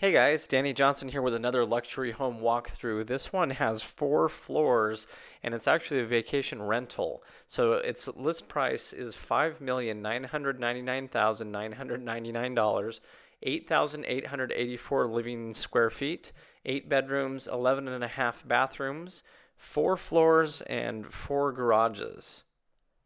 Hey guys, Danny Johnson here with another luxury home walkthrough. This one has 4 floors and it's actually a vacation rental. So its list price is $5,999,999, 8,884 living square feet, 8 bedrooms, 11 and a half bathrooms, 4 floors, and 4 garages.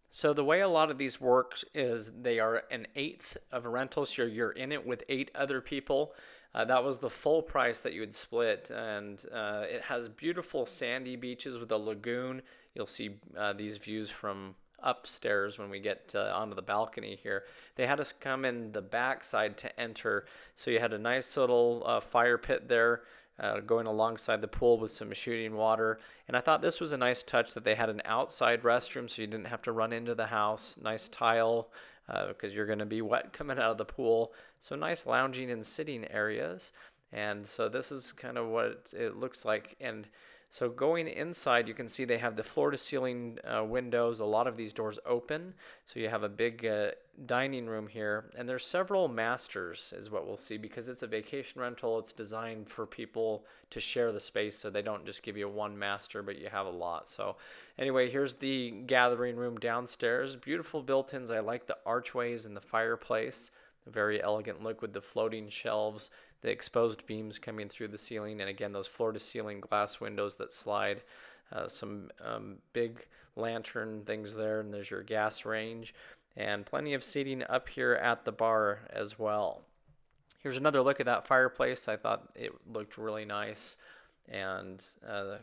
So the way a lot of these work is they are an eighth of a rental, so you're in it with 8 other people. That was the full price that you would split, and it has beautiful sandy beaches with a lagoon. You'll see these views from upstairs when we get onto the balcony here. They had us come in the back side to enter, so you had a nice little fire pit there. Going alongside the pool with some shooting water. And I thought this was a nice touch that they had an outside restroom so you didn't have to run into the house. Nice tile because you're going to be wet coming out of the pool. So nice lounging and sitting areas. And so this is kind of what it looks like. And so going inside, you can see they have the floor to ceiling windows. A lot of these doors open. So you have a big dining room here. And there's several masters is what we'll see because it's a vacation rental. It's designed for people to share the space so they don't just give you one master, but you have a lot. So anyway, here's the gathering room downstairs. Beautiful built-ins. I like the archways and the fireplace. A very elegant look with the floating shelves, the exposed beams coming through the ceiling, and again, those floor-to-ceiling glass windows that slide. Some big lantern things there, and there's your gas range, and plenty of seating up here at the bar as well. Here's another look at that fireplace. I thought it looked really nice, and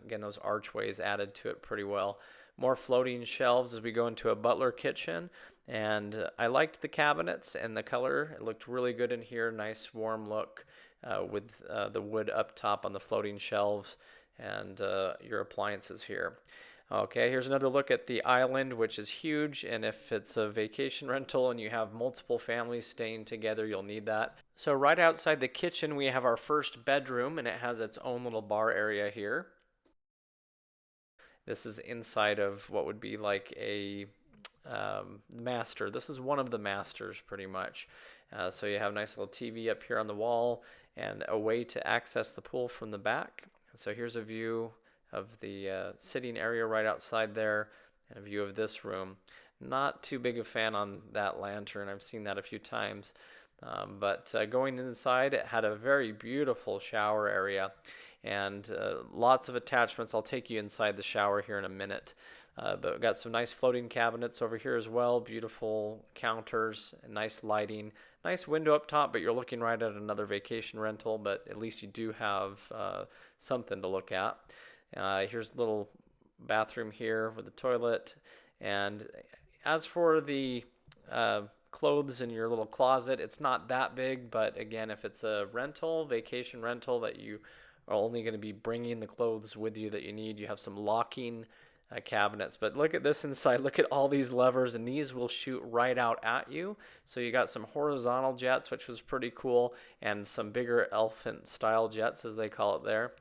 again, those archways added to it pretty well. More floating shelves as we go into a butler kitchen. And I liked the cabinets and the color. It looked really good in here. Nice warm look with the wood up top on the floating shelves and your appliances here. Okay, here's another look at the island, which is huge. And if it's a vacation rental and you have multiple families staying together, you'll need that. So right outside the kitchen, we have our first bedroom, and it has its own little bar area here. This is inside of what would be like a master. This is one of the masters pretty much. So you have a nice little TV up here on the wall and a way to access the pool from the back. So here's a view of the sitting area right outside there and a view of this room. Not too big a fan on that lantern. I've seen that a few times. But going inside, it had a very beautiful shower area and lots of attachments. I'll take you inside the shower here in a minute. But we've got some nice floating cabinets over here as well. Beautiful counters, nice lighting, nice window up top, but you're looking right at another vacation rental, but at least you do have something to look at. Here's a little bathroom here with the toilet. And as for the clothes in your little closet, it's not that big, but again, if it's a rental, vacation rental that you are only going to be bringing the clothes with you that you need, you have some locking cabinets. But look at this inside. Look at all these levers, and these will shoot right out at you. So you got some horizontal jets, which was pretty cool, and some bigger elephant style jets, as they call it there.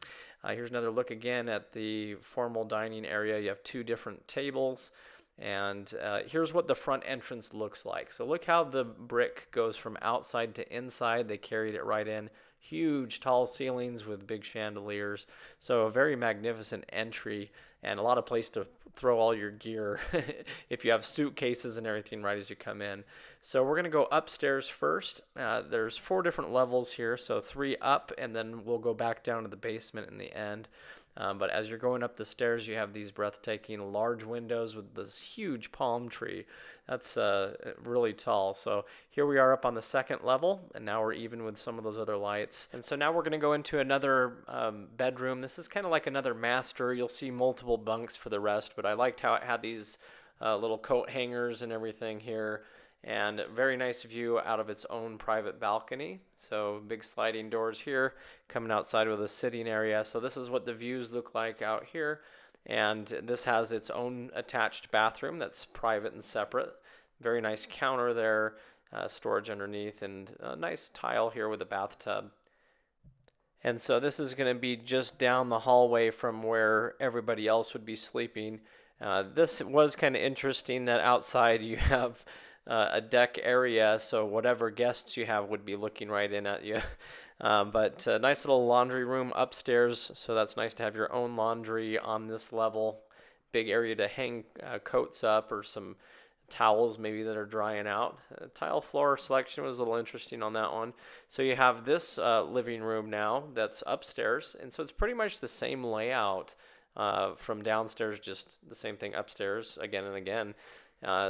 Here's another look again at the formal dining area. You have 2 different tables. And here's what the front entrance looks like. So look how the brick goes from outside to inside. They carried it right in. Huge tall ceilings with big chandeliers. So a very magnificent entry and a lot of place to throw all your gear if you have suitcases and everything right as you come in. So we're going to go upstairs first. There's 4 different levels here, so 3 up, and then we'll go back down to the basement in the end. But as you're going up the stairs, you have these breathtaking large windows with this huge palm tree. That's really tall. So here we are up on the 2nd level, and now we're even with some of those other lights. And so now we're going to go into another bedroom. This is kind of like another master. You'll see multiple bunks for the rest, but I liked how it had these little coat hangers and everything here. And very nice view out of its own private balcony. So big sliding doors here, coming outside with a sitting area. So this is what the views look like out here. And this has its own attached bathroom that's private and separate. Very nice counter there, storage underneath, and a nice tile here with a bathtub. And so this is going to be just down the hallway from where everybody else would be sleeping. This was kind of interesting that outside you have a deck area, so whatever guests you have would be looking right in at you. But nice little laundry room upstairs, so that's nice to have your own laundry on this level. Big area to hang coats up or some towels maybe that are drying out. Tile floor selection was a little interesting on that one. So you have this living room now that's upstairs, and so it's pretty much the same layout from downstairs, just the same thing upstairs again and again.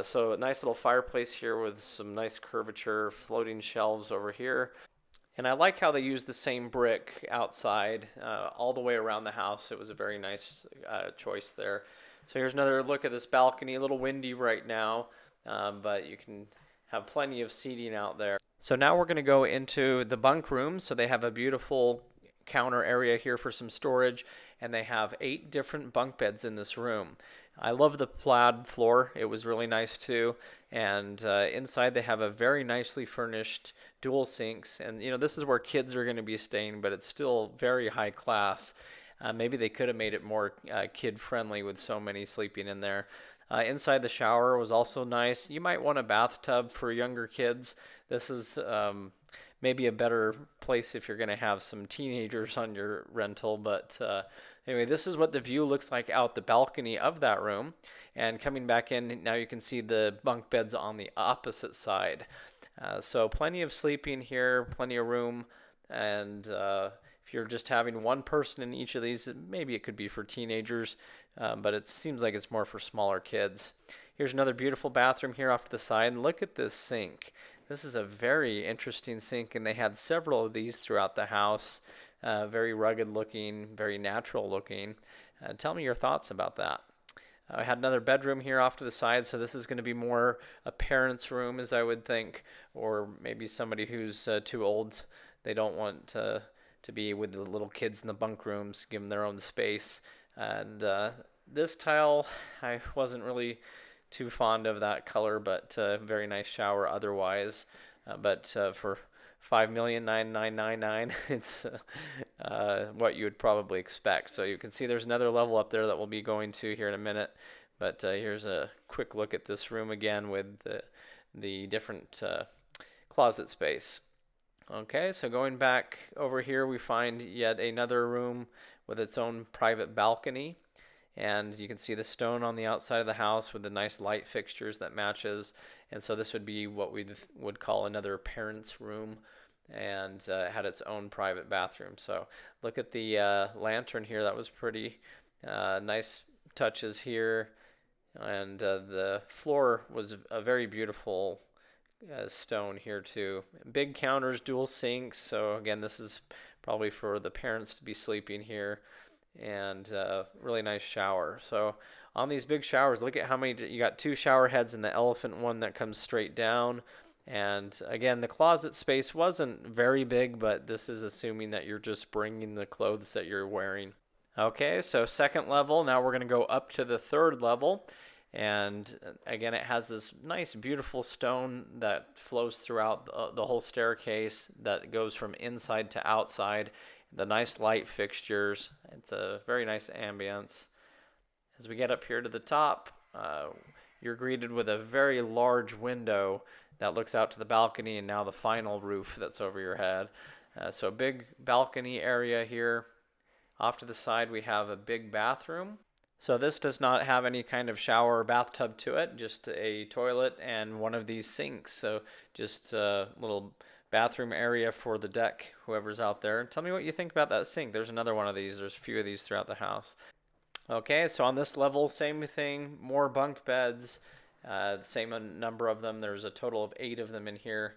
So a nice little fireplace here with some nice curvature, floating shelves over here. And I like how they use the same brick outside all the way around the house. It was a very nice choice there. So here's another look at this balcony. A little windy right now, but you can have plenty of seating out there. So now we're going to go into the bunk room. So they have a beautiful counter area here for some storage, and they have 8 different bunk beds in this room. I love the plaid floor. It was really nice too. And inside they have a very nicely furnished dual sinks. And you know, this is where kids are going to be staying, but it's still very high class. Maybe they could have made it more kid friendly with so many sleeping in there. Inside the shower was also nice. You might want a bathtub for younger kids. This is maybe a better place if you're going to have some teenagers on your rental. But anyway, this is what the view looks like out the balcony of that room. And coming back in, now you can see the bunk beds on the opposite side. So plenty of sleeping here, plenty of room. And if you're just having one person in each of these, maybe it could be for teenagers, but it seems like it's more for smaller kids. Here's another beautiful bathroom here off to the side. And look at this sink. This is a very interesting sink, and they had several of these throughout the house. Very rugged looking, very natural looking. Tell me your thoughts about that. I had another bedroom here off to the side, so this is going to be more a parent's room, as I would think, or maybe somebody who's too old. They don't want to be with the little kids in the bunk rooms, give them their own space. And this tile, I wasn't really too fond of that color, but very nice shower otherwise. But for $5,999,999, it's what you would probably expect. So you can see there's another level up there that we'll be going to here in a minute. But here's a quick look at this room again with the different closet space. Okay, so going back over here, we find yet another room with its own private balcony. And you can see the stone on the outside of the house with the nice light fixtures that matches. And so this would be what we would call another parent's room, and had its own private bathroom. So look at the lantern here. That was pretty nice touches here. And the floor was a very beautiful stone here too. Big counters, dual sinks. So again, this is probably for the parents to be sleeping here. And really nice shower. So on these big showers, look at how many you got. 2 shower heads and the elephant one that comes straight down. And again, the closet space wasn't very big, but this is assuming that you're just bringing the clothes that you're wearing. Okay, so second level. Now we're going to go up to the third level. And again, it has this nice, beautiful stone that flows throughout the whole staircase that goes from inside to outside. The nice light fixtures. It's a very nice ambience. As we get up here to the top, you're greeted with a very large window that looks out to the balcony and now the final roof that's over your head. So a big balcony area here. Off to the side, we have a big bathroom. So this does not have any kind of shower or bathtub to it, just a toilet and one of these sinks. So just a little bathroom area for the deck, whoever's out there. Tell me what you think about that sink. There's another one of these. There's a few of these throughout the house. Okay, so on this level, same thing, more bunk beds, same number of them. There's a total of 8 of them in here,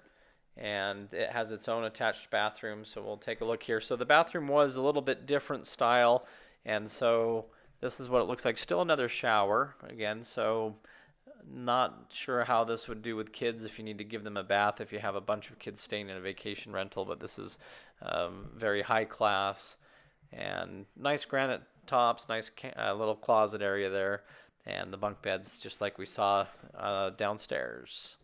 and it has its own attached bathroom, so we'll take a look here. So the bathroom was a little bit different style, and so this is what it looks like. Still another shower, again, so not sure how this would do with kids if you need to give them a bath if you have a bunch of kids staying in a vacation rental, but this is very high class and nice granite tops, nice little closet area there, and the bunk beds just like we saw downstairs.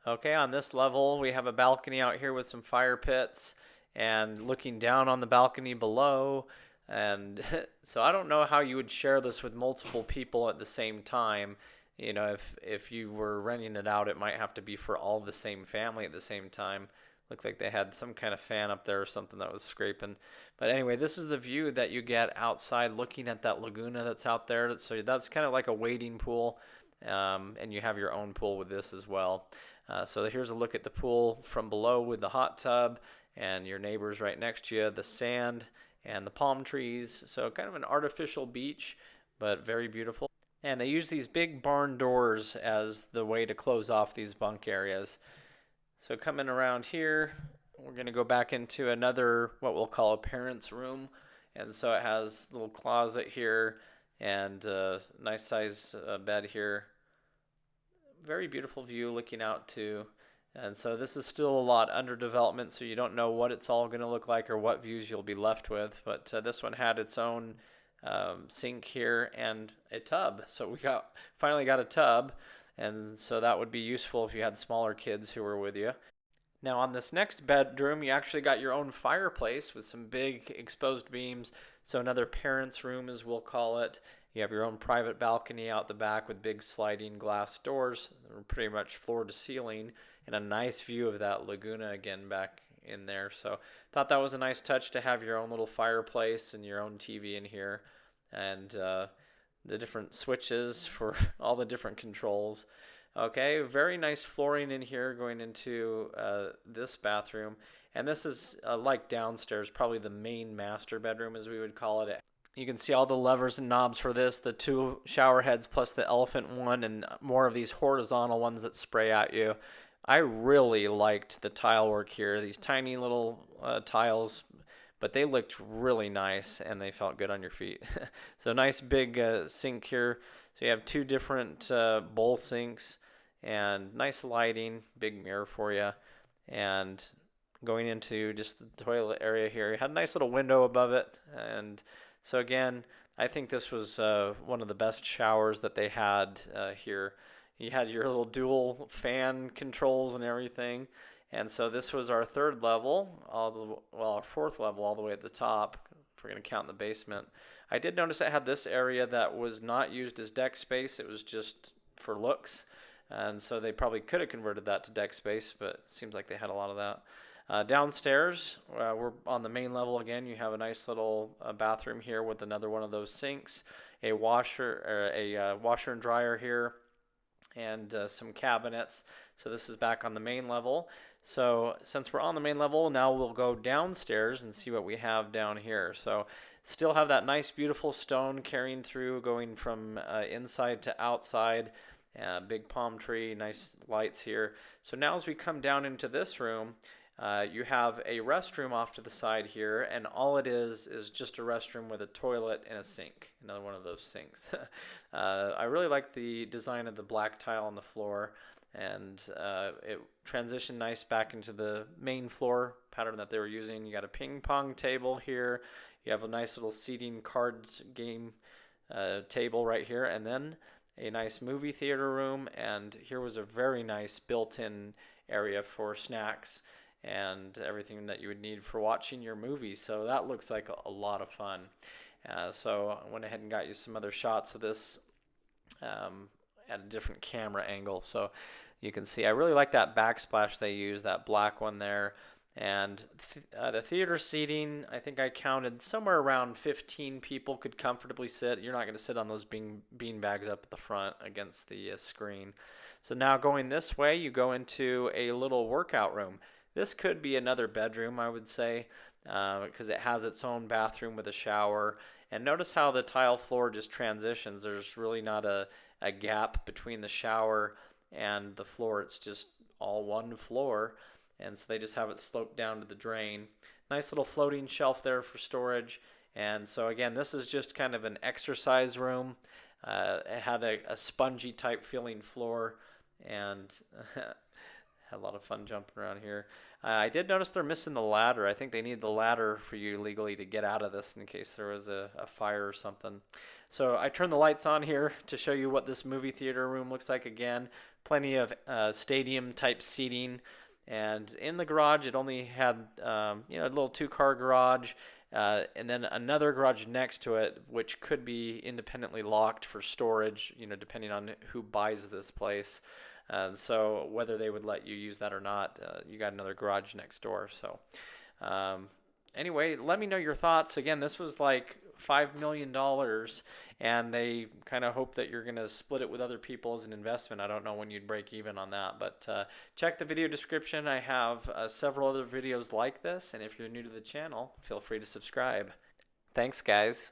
Okay, on this level we have a balcony out here with some fire pits, and looking down on the balcony below. And so I don't know how you would share this with multiple people at the same time. You know, if you were renting it out, it might have to be for all the same family at the same time. Looked like they had some kind of fan up there or something that was scraping. But anyway, this is the view that you get outside looking at that laguna that's out there. So that's kind of like a wading pool, and you have your own pool with this as well. So here's a look at the pool from below with the hot tub and your neighbors right next to you, the sand and the palm trees. So kind of an artificial beach, but very beautiful. And they use these big barn doors as the way to close off these bunk areas. So coming around here, we're going to go back into another, what we'll call a parent's room. And so it has a little closet here and a nice size bed here. Very beautiful view looking out to. And so this is still a lot under development, so you don't know what it's all going to look like or what views you'll be left with. But this one had its own sink here and a tub. So we finally got a tub. And so that would be useful if you had smaller kids who were with you. Now on this next bedroom, you actually got your own fireplace with some big exposed beams. So another parent's room, as we'll call it. You have your own private balcony out the back with big sliding glass doors. They're pretty much floor to ceiling, and a nice view of that laguna again back in there. So thought that was a nice touch to have your own little fireplace and your own TV in here. And the different switches for all the different controls. Okay, very nice flooring in here going into this bathroom. And this is like downstairs, probably the main master bedroom as we would call it. You can see all the levers and knobs for this, the 2 shower heads plus the elephant one, and more of these horizontal ones that spray at you. I really liked the tile work here, these tiny little tiles, but they looked really nice and they felt good on your feet. So nice big sink here. So you have 2 different bowl sinks and nice lighting, big mirror for you. And going into just the toilet area here, you had a nice little window above it. And so again, I think this was one of the best showers that they had here. You had your little dual fan controls and everything. And so this was our 3rd level, our 4th level all the way at the top, if we're going to count the basement. I did notice it had this area that was not used as deck space. It was just for looks. And so they probably could have converted that to deck space, but it seems like they had a lot of that. Downstairs, we're on the main level again. You have a nice little bathroom here with another one of those sinks, a washer and dryer here, and some cabinets. So this is back on the main level. So since we're on the main level, now we'll go downstairs and see what we have down here. So still have that nice beautiful stone carrying through, going from inside to outside. Big palm tree, nice lights here. So now as we come down into this room, you have a restroom off to the side here, and all it is just a restroom with a toilet and a sink, another one of those sinks. I really like the design of the black tile on the floor, and it transitioned nice back into the main floor pattern that they were using. You got a ping pong table here. You have a nice little seating cards game table right here, and then a nice movie theater room, and here was a very nice built-in area for snacks and everything that you would need for watching your movie. So that looks like a lot of fun. So I went ahead and got you some other shots of this at a different camera angle. So you can see I really like that backsplash they use, that black one there. And the theater seating, I think I counted somewhere around 15 people could comfortably sit. You're not going to sit on those bean bags up at the front against the screen. So now going this way, you go into a little workout room. This could be another bedroom, I would say, because it has its own bathroom with a shower. And notice how the tile floor just transitions. There's really not a gap between the shower and the floor. It's just all one floor. And so they just have it sloped down to the drain. Nice little floating shelf there for storage. And so again, this is just kind of an exercise room. It had a spongy type feeling floor, and had a lot of fun jumping around here. I did notice they're missing the ladder. I think they need the ladder for you legally to get out of this in case there was a fire or something. So I turned the lights on here to show you what this movie theater room looks like again. Plenty of stadium type seating. And in the garage, it only had a little 2-car garage, and then another garage next to it, which could be independently locked for storage, depending on who buys this place. So whether they would let you use that or not, you got another garage next door. So anyway, let me know your thoughts. Again, this was like $5 million, and they kind of hope that you're going to split it with other people as an investment. I don't know when you'd break even on that, but check the video description. I have several other videos like this, and if you're new to the channel, feel free to subscribe. Thanks, guys.